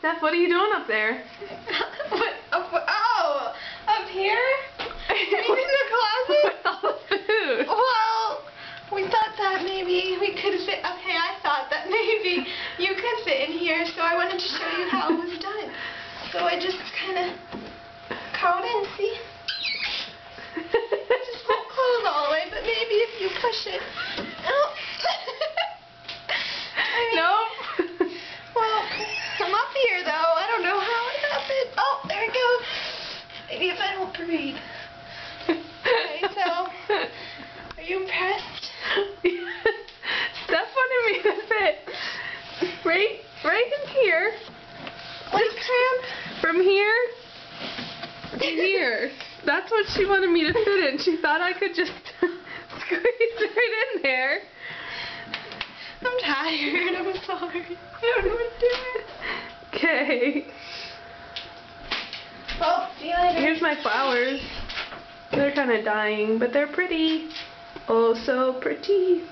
Steph, what are you doing up there? What? Oh, up here? You mean in the closet? With all the food. Well, we thought that maybe we could fit. Okay, I thought that maybe you could fit in here, so I wanted to show you how it was done. So I just kind of crawled in, see? Just won't close all the way, but maybe if you push it. Oh. Nope. Well, I'm up here though. I don't know how it happened. Oh, there it goes. Maybe if I don't breathe. Okay, so are you impressed? Steph wanted me to fit right in here. What's cramped? From here to here. That's what she wanted me to fit in. She thought I could just squeeze right in there. I'm tired. I'm sorry. I don't know what to do. Okay. Well, see you later. Here's my flowers. They're kind of dying, but they're pretty. Oh, so pretty.